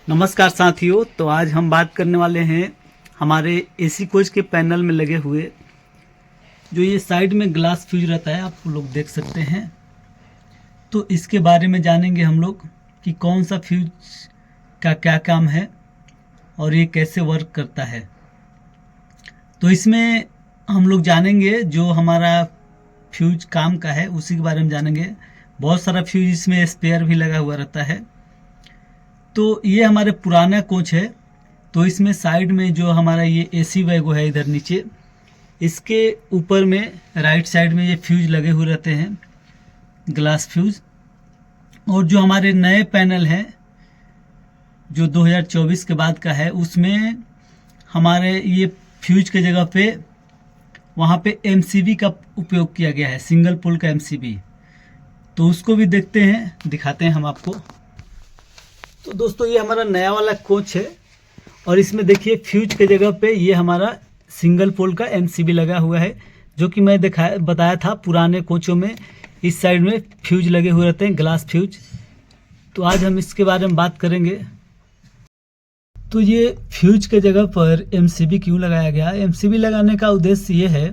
नमस्कार साथियों। तो आज हम बात करने वाले हैं हमारे एसी कोच के पैनल में लगे हुए जो ये साइड में ग्लास फ्यूज रहता है, आप लोग देख सकते हैं। तो इसके बारे में जानेंगे हम लोग कि कौन सा फ्यूज का क्या काम है और ये कैसे वर्क करता है। तो इसमें हम लोग जानेंगे जो हमारा फ्यूज काम का है उसी के बारे में जानेंगे। बहुत सारा फ्यूज इसमें स्पेयर भी लगा हुआ रहता है। तो ये हमारे पुराना कोच है। तो इसमें साइड में जो हमारा ये एसी वैगो है, इधर नीचे इसके ऊपर में राइट साइड में ये फ्यूज लगे हुए रहते हैं, ग्लास फ्यूज। और जो हमारे नए पैनल हैं जो 2024 के बाद का है, उसमें हमारे ये फ्यूज के जगह पे वहाँ पे एमसीबी का उपयोग किया गया है, सिंगल पोल का एमसीबी। तो उसको भी देखते हैं, दिखाते हैं हम आपको। तो दोस्तों ये हमारा नया वाला कोच है और इसमें देखिए फ्यूज के जगह पे ये हमारा सिंगल पोल का एमसीबी लगा हुआ है, जो कि मैं बताया था पुराने कोचों में इस साइड में फ्यूज लगे हुए रहते हैं, ग्लास फ्यूज। तो आज हम इसके बारे में बात करेंगे। तो ये फ्यूज के जगह पर एमसीबी क्यों लगाया गया? एमसीबी लगाने का उद्देश्य ये है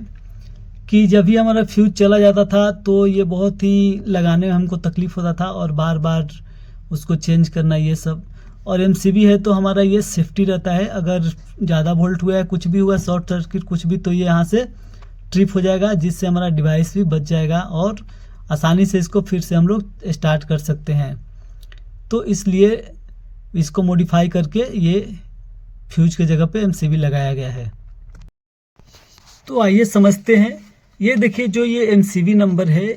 कि जब भी हमारा फ्यूज चला जाता था तो ये बहुत ही लगाने में हमको तकलीफ होता था और बार बार उसको चेंज करना ये सब। और एमसीबी है तो हमारा ये सेफ्टी रहता है, अगर ज़्यादा वोल्ट हुआ है, कुछ भी हुआ, शॉर्ट सर्किट कुछ भी, तो ये यहाँ से ट्रिप हो जाएगा, जिससे हमारा डिवाइस भी बच जाएगा और आसानी से इसको फिर से हम लोग स्टार्ट कर सकते हैं। तो इसलिए इसको मॉडिफाई करके ये फ्यूज के जगह पे एमसीबी लगाया गया है। तो आइए समझते हैं। ये देखिए जो ये एमसीबी नंबर है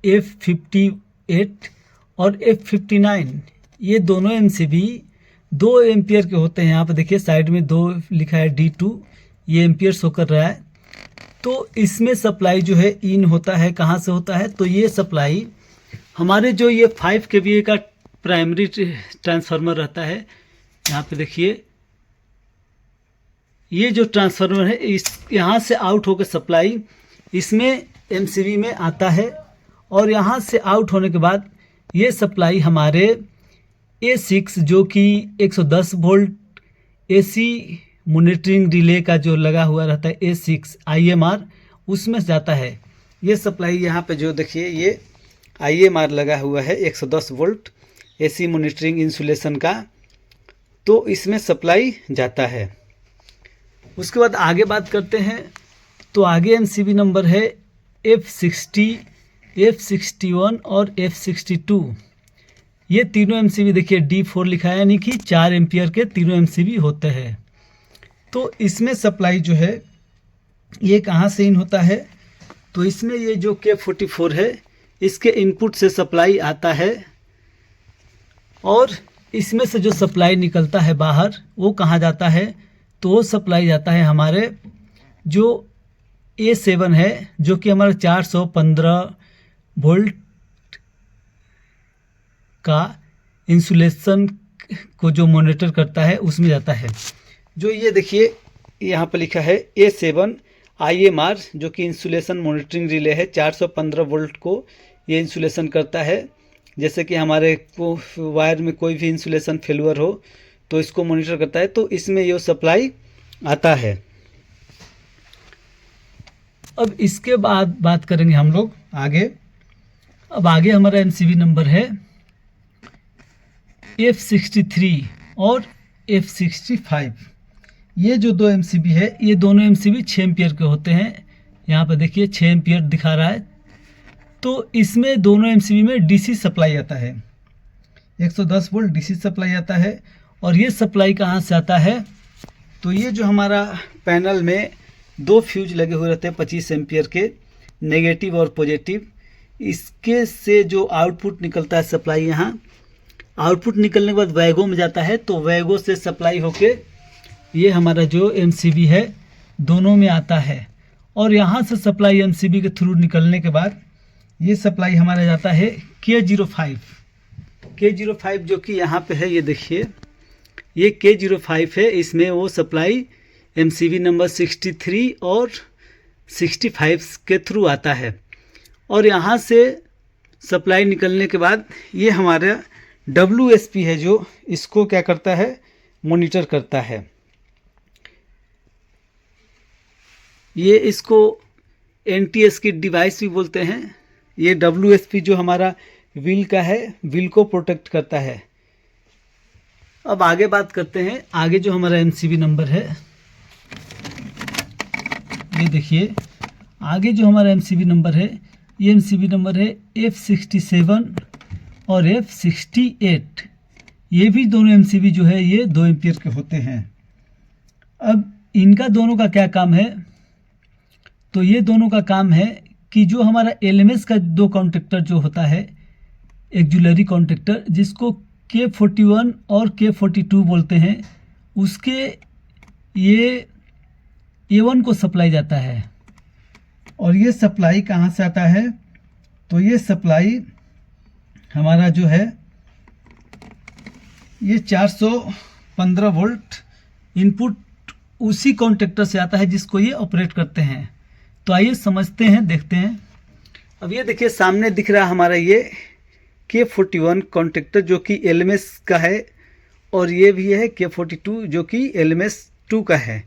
F58 और F59, ये दोनों एमसीबी 2 एम्पियर के होते हैं। यहाँ पे देखिए साइड में 2 लिखा है, D2, ये एम्पियर शो कर रहा है। तो इसमें सप्लाई जो है इन होता है, कहाँ से होता है? तो ये सप्लाई हमारे जो ये 5 kVA का प्राइमरी ट्रांसफार्मर रहता है, यहाँ पे देखिए ये जो ट्रांसफार्मर है, इस यहाँ से आउट होकर सप्लाई इसमें एमसीबी में आता है और यहाँ से आउट होने के बाद ये सप्लाई हमारे A6 जो कि 110 वोल्ट एसी मॉनिटरिंग रिले का जो लगा हुआ रहता है A6 IMR, उसमें जाता है। ये सप्लाई यहाँ पे जो देखिए ये IMR लगा हुआ है 110 वोल्ट एसी मॉनिटरिंग इंसुलेशन का, तो इसमें सप्लाई जाता है। उसके बाद आगे बात करते हैं। तो आगे एमसीबी नंबर है F60, F61 और F62। ये तीनों एमसीबी देखिए D4 लिखा है, यानी कि 4 एम्पियर के तीनों एमसीबी होते हैं। तो इसमें सप्लाई जो है ये कहाँ से इन होता है? तो इसमें ये जो K44 है, इसके इनपुट से सप्लाई आता है और इसमें से जो सप्लाई निकलता है बाहर, वो कहाँ जाता है? तो वो सप्लाई जाता है हमारे जो A7 है, जो कि हमारा 415 वोल्ट का इंसुलेशन को जो मॉनिटर करता है उसमें जाता है। जो ये देखिए यहाँ पर लिखा है A7 IMR, जो कि इंसुलेशन मॉनिटरिंग रिले है, 415 वोल्ट को ये इंसुलेशन करता है। जैसे कि हमारे को वायर में कोई भी इंसुलेशन फेलुअर हो तो इसको मॉनिटर करता है, तो इसमें ये सप्लाई आता है। अब इसके बाद बात करेंगे हम लोग आगे। अब आगे हमारा एमसीबी नंबर है F63 और F65। ये जो 2 एमसीबी है, ये दोनों एमसीबी 6 एम्पियर के होते हैं। यहाँ पर देखिए 6 एम्पियर दिखा रहा है। तो इसमें दोनों एमसीबी में डीसी सप्लाई आता है, 110 वोल्ट डीसी सप्लाई आता है। और ये सप्लाई कहाँ से आता है? तो ये जो हमारा पैनल में 2 फ्यूज लगे हुए रहते हैं 25 एम्पियर के, नेगेटिव और पॉजिटिव, इसके से जो आउटपुट निकलता है सप्लाई, यहाँ आउटपुट निकलने के बाद वैगो में जाता है। तो वैगो से सप्लाई होके ये हमारा जो एमसीबी है दोनों में आता है। और यहाँ से सप्लाई एमसीबी के थ्रू निकलने के बाद ये सप्लाई हमारा जाता है K05, जो कि यहाँ पे है, ये देखिए ये K05 है। इसमें वो सप्लाई एमसीबी नंबर 63 और 65 के थ्रू आता है। और यहाँ से सप्लाई निकलने के बाद ये हमारा WSP है जो इसको क्या करता है, मॉनिटर करता है। ये इसको NTS की डिवाइस भी बोलते हैं। ये WSP जो हमारा व्हील का है, व्हील को प्रोटेक्ट करता है। अब आगे बात करते हैं, आगे जो हमारा MCB नंबर है, ये देखिए आगे जो हमारा MCB नंबर है, ये MCB नंबर है F67 और F68। ये भी दोनों MCB जो है ये 2 एम्पियर के होते हैं। अब इनका दोनों का क्या काम है, तो ये दोनों का काम है कि जो हमारा LMS का 2 कॉन्टेक्टर जो होता है, एक्जुलरी कॉन्टेक्टर, जिसको K41 और K42 बोलते हैं, उसके ये A1 को सप्लाई जाता है। और ये सप्लाई कहाँ से आता है, तो ये सप्लाई हमारा जो है ये 415 वोल्ट इनपुट उसी कॉन्टेक्टर से आता है जिसको ये ऑपरेट करते हैं। तो आइए समझते हैं, देखते हैं। अब ये देखिए सामने दिख रहा हमारा ये K41 कॉन्टेक्टर जो कि LMS का है, और ये भी है K42 जो कि LMS 2 का है।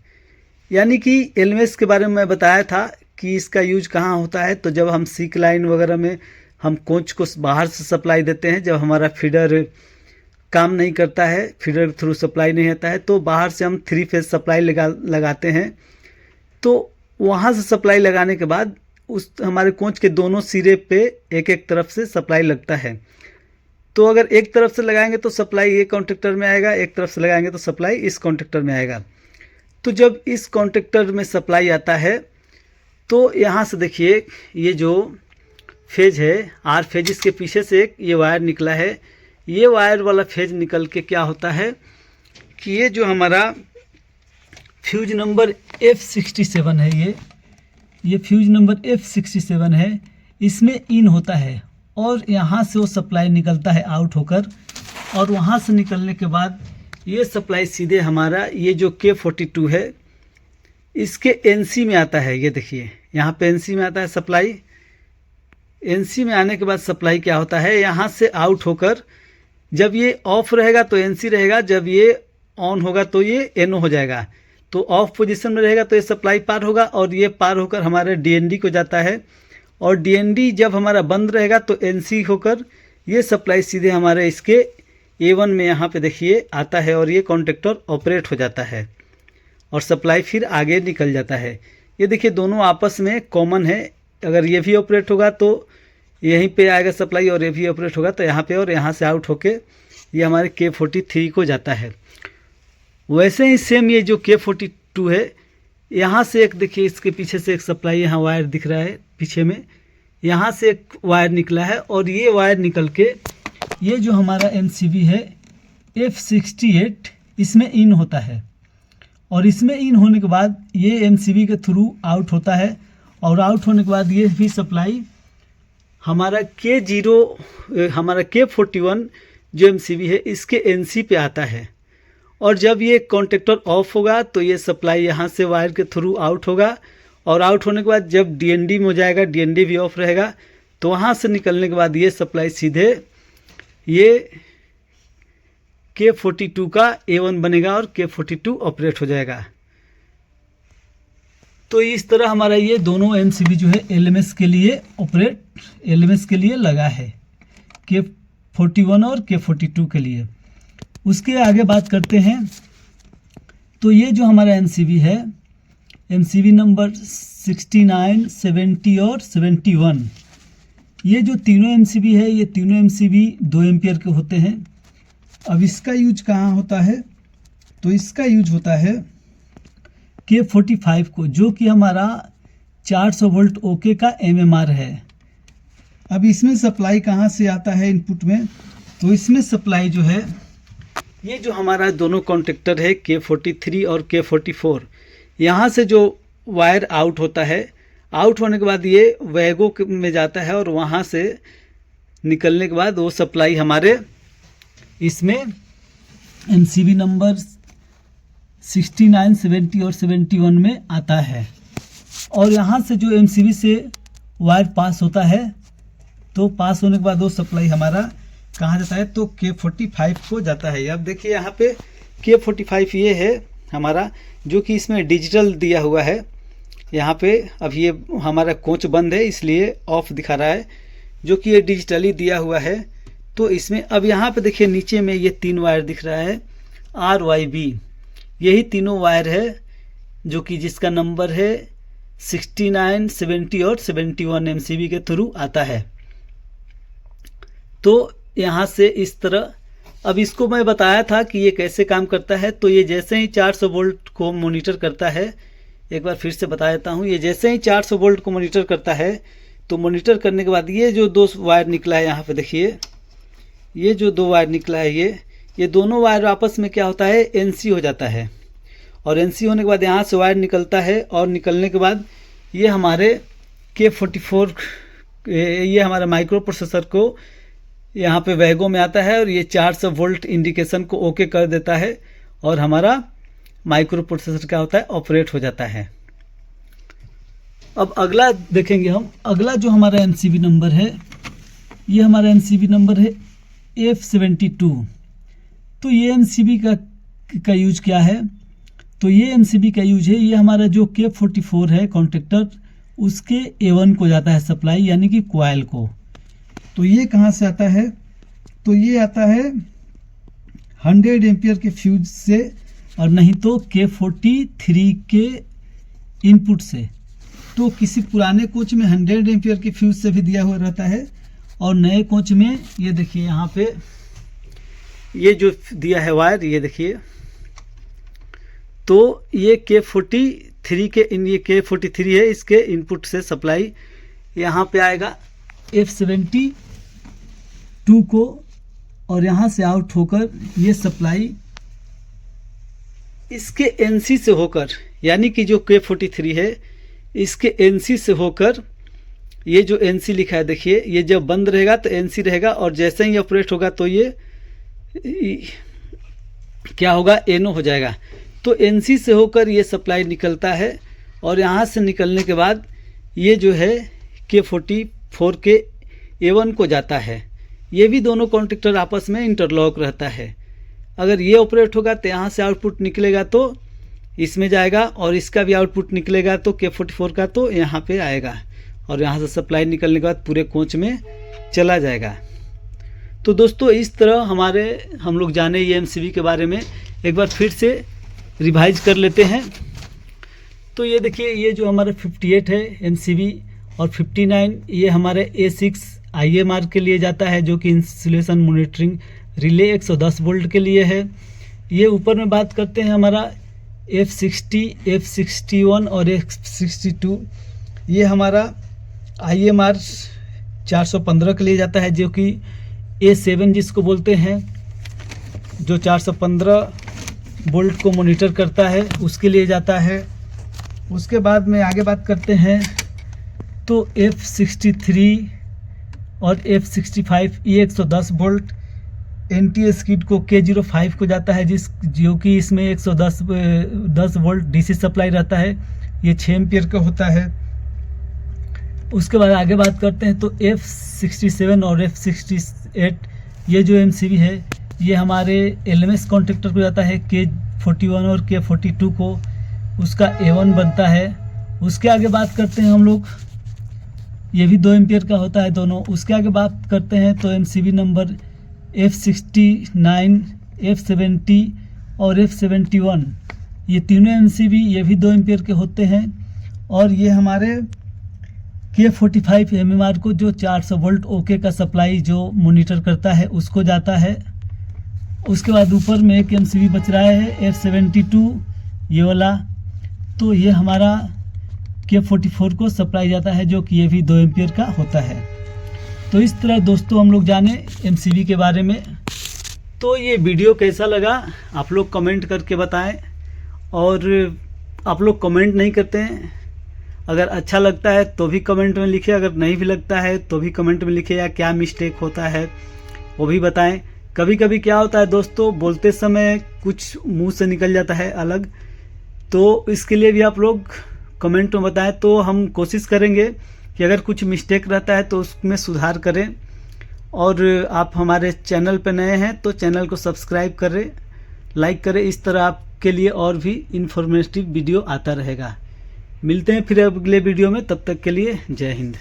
यानी कि LMS के बारे में मैं बताया था कि इसका यूज कहाँ होता है, तो जब हम सीक लाइन वगैरह में हम कोच को बाहर से सप्लाई देते हैं, जब हमारा फीडर काम नहीं करता है, फीडर के थ्रू सप्लाई नहीं आता है, तो बाहर से हम 3 फेज सप्लाई लगाते हैं। तो वहाँ से सप्लाई लगाने के बाद उस हमारे कोच के दोनों सिरे पे एक एक तरफ से सप्लाई लगता है। तो अगर एक तरफ से लगाएंगे तो सप्लाई ये कॉन्टेक्टर में आएगा, एक तरफ से लगाएंगे तो सप्लाई इस कॉन्टेक्टर में आएगा। तो जब इस कॉन्टेक्टर में सप्लाई आता है तो यहाँ से देखिए ये जो फेज है R फेज, इसके पीछे से एक ये वायर निकला है। ये वायर वाला फेज निकल के क्या होता है कि ये जो हमारा फ्यूज नंबर F67 है, ये फ्यूज नंबर F67 है, इसमें इन होता है और यहाँ से वो सप्लाई निकलता है आउट होकर, और वहाँ से निकलने के बाद ये सप्लाई सीधे हमारा ये जो K42 है इसके NC में आता है। ये देखिए यहाँ पे NC में आता है सप्लाई। NC में आने के बाद सप्लाई क्या होता है, यहाँ से आउट होकर जब ये ऑफ रहेगा तो NC रहेगा, जब ये ऑन होगा तो ये NO हो जाएगा। तो ऑफ पोजीशन में रहेगा तो ये सप्लाई पार होगा और ये पार होकर हमारे DND को जाता है, और DND जब हमारा बंद रहेगा तो NC होकर ये सप्लाई सीधे हमारे इसके A1 में यहाँ पे देखिए आता है, और ये कॉन्टेक्टर ऑपरेट हो जाता है और सप्लाई फिर आगे निकल जाता है। ये देखिए दोनों आपस में कॉमन है, अगर ये भी ऑपरेट होगा तो यहीं पे आएगा सप्लाई, और ये भी ऑपरेट होगा तो यहाँ पे, और यहाँ से आउट होके ये हमारे K43 को जाता है। वैसे ही सेम ये जो K42 है, यहाँ से एक देखिए इसके पीछे से एक सप्लाई, यहाँ वायर दिख रहा है पीछे में, यहाँ से एक वायर निकला है, और ये वायर निकल के ये जो हमारा MCB है F68 इसमें इन होता है, और इसमें इन होने के बाद ये MCB के थ्रू आउट होता है, और आउट होने के बाद ये भी सप्लाई हमारा हमारा K41 जो MCB है इसके NC पे आता है। और जब ये कॉन्टेक्टर ऑफ होगा तो ये सप्लाई यहाँ से वायर के थ्रू आउट होगा, और आउट होने के बाद जब DND में हो जाएगा, DND भी ऑफ रहेगा, तो वहाँ से निकलने के बाद ये सप्लाई सीधे ये K42 का A1 बनेगा और K42 ऑपरेट हो जाएगा। तो इस तरह हमारा ये दोनों MCB जो है LMS के लिए लगा है, K41 और K42 के लिए। उसके आगे बात करते हैं, तो ये जो हमारा MCB है, MCB नंबर 69, 70 और 71, ये जो तीनों MCB है, ये तीनों MCB 2 एम्पियर के होते हैं। अब इसका यूज कहाँ होता है, तो इसका यूज होता है K45 को, जो कि हमारा 400 वोल्ट ओके का MMR है। अब इसमें सप्लाई कहाँ से आता है इनपुट में, तो इसमें सप्लाई जो है ये जो हमारा दोनों कॉन्टेक्टर है K43 और K44, यहाँ से जो वायर आउट होता है, आउट होने के बाद ये वैगो में जाता है, और वहाँ से निकलने के बाद वो सप्लाई हमारे इसमें MCB नंबर 69, 70 और 71 में आता है। और यहाँ से जो MCB से वायर पास होता है, तो पास होने के बाद वो सप्लाई हमारा कहाँ जाता है, तो K45 को जाता है। अब देखिए यहाँ पे K45 ये है हमारा, जो कि इसमें डिजिटल दिया हुआ है। यहाँ पे अब ये हमारा कोच बंद है इसलिए ऑफ दिखा रहा है, जो कि ये डिजिटली दिया हुआ है। तो इसमें अब यहाँ पे देखिए नीचे में ये 3 वायर दिख रहा है RYB, यही तीनों वायर है जो कि जिसका नंबर है 69, 70 और 71 MCB के थ्रू आता है। तो यहाँ से इस तरह, अब इसको मैं बताया था कि ये कैसे काम करता है। तो ये जैसे ही 400 वोल्ट को मॉनिटर करता है, एक बार फिर से बता देता हूँ, ये जैसे ही 400 वोल्ट को मॉनिटर करता है, तो मॉनिटर करने के बाद ये जो 2 वायर निकला है यहाँ पे देखिए, ये जो 2 वायर निकला है ये दोनों वायर आपस में क्या होता है, NC हो जाता है। और NC होने के बाद यहाँ से वायर निकलता है, और निकलने के बाद ये हमारे K44 ये हमारा माइक्रो प्रोसेसर को यहाँ पे वैगो में आता है, और ये 400 वोल्ट इंडिकेशन को ओके कर देता है, और हमारा माइक्रो प्रोसेसर क्या होता है, ऑपरेट हो जाता है। अब अगला देखेंगे हम, अगला जो हमारा MCB नंबर है, ये हमारा MCB नंबर है F72। तो ये MCB का यूज क्या है, तो ये MCB का यूज है, ये हमारा जो K44 है कॉन्टेक्टर, उसके A1 को जाता है सप्लाई, यानी कि कॉइल को। तो ये कहाँ से आता है, तो ये आता है 100 एम्पियर के फ्यूज से, और नहीं तो K43 के इनपुट से। तो किसी पुराने कोच में 100 एम्पियर के फ्यूज से भी दिया हुआ रहता है, और नए कोच में ये देखिए यहाँ पे ये जो दिया है वायर, ये देखिए, तो ये K43 के ये K43 है, इसके इनपुट से सप्लाई यहाँ पे आएगा F72 को, और यहाँ से आउट होकर ये सप्लाई इसके NC से होकर, यानी कि जो K43 है इसके NC से होकर, ये जो NC लिखा है देखिए, ये जब बंद रहेगा तो NC रहेगा, और जैसे ही ऑपरेट होगा तो ये क्या होगा, NO हो जाएगा। तो NC से होकर ये सप्लाई निकलता है, और यहाँ से निकलने के बाद ये जो है K44 के A1 को जाता है। ये भी दोनों कॉन्टेक्टर आपस में इंटरलॉक रहता है। अगर ये ऑपरेट होगा तो यहाँ से आउटपुट निकलेगा तो इसमें जाएगा, और इसका भी आउटपुट निकलेगा तो K44 का तो यहाँ पे आएगा, और यहाँ से सप्लाई निकलने के बाद पूरे कोच में चला जाएगा। तो दोस्तों इस तरह हम लोग जाने ये MCB के बारे में, एक बार फिर से रिवाइज कर लेते हैं। तो ये देखिए, ये जो हमारा 58 है MCB, और 59 ये हमारे A6 IMR के लिए जाता है, जो कि इंसुलेशन मॉनिटरिंग रिले 110 वोल्ट के लिए है। ये ऊपर में बात करते हैं हमारा F60, F61 और F62, ये हमारा IMR 415 के लिए जाता है, जो कि A7 जिसको बोलते हैं, जो 415 वोल्ट को मॉनिटर करता है, उसके लिए जाता है। उसके बाद में आगे बात करते हैं तो F63 और F65 ये 110 वोल्ट NTS किट को K05 को जाता है, जो कि इसमें 110 वोल्ट DC सप्लाई रहता है, ये 6 एम्पियर का होता है। उसके बाद आगे बात करते हैं तो F67 और F68 ये जो MCB है, ये हमारे LMS कॉन्टेक्टर को जाता है, K41 और K42 को उसका A1 बनता है। उसके आगे बात करते हैं हम लोग, ये भी 2 एम्पियर का होता है दोनों। उसके आगे बात करते हैं तो MCB नंबर F69, F70 और F71 ये तीनों MCB ये भी 2 एम्पियर के होते हैं, और ये हमारे K45 MMR को जो 400 वोल्ट ओके का सप्लाई जो मॉनिटर करता है उसको जाता है। उसके बाद ऊपर में एक MCB बच रहा है F72 ये वाला, तो ये हमारा K44 को सप्लाई जाता है, जो कि ये भी 2 एम्पियर का होता है। तो इस तरह दोस्तों हम लोग जाने MCB के बारे में। तो ये वीडियो कैसा लगा आप लोग कमेंट करके बताएं, और आप लोग कमेंट नहीं करते हैं, अगर अच्छा लगता है तो भी कमेंट में लिखिए, अगर नहीं भी लगता है तो भी कमेंट में लिखिए, या क्या मिस्टेक होता है वो भी बताएं। कभी कभी क्या होता है दोस्तों, बोलते समय कुछ मुंह से निकल जाता है अलग, तो इसके लिए भी आप लोग कमेंट में बताएं, तो हम कोशिश करेंगे कि अगर कुछ मिस्टेक रहता है तो उसमें सुधार करें। और आप हमारे चैनल पर नए हैं तो चैनल को सब्सक्राइब करें, लाइक करें। इस तरह आपके लिए और भी इंफॉर्मेटिव वीडियो आता रहेगा। मिलते हैं फिर अगले वीडियो में, तब तक के लिए जय हिंद।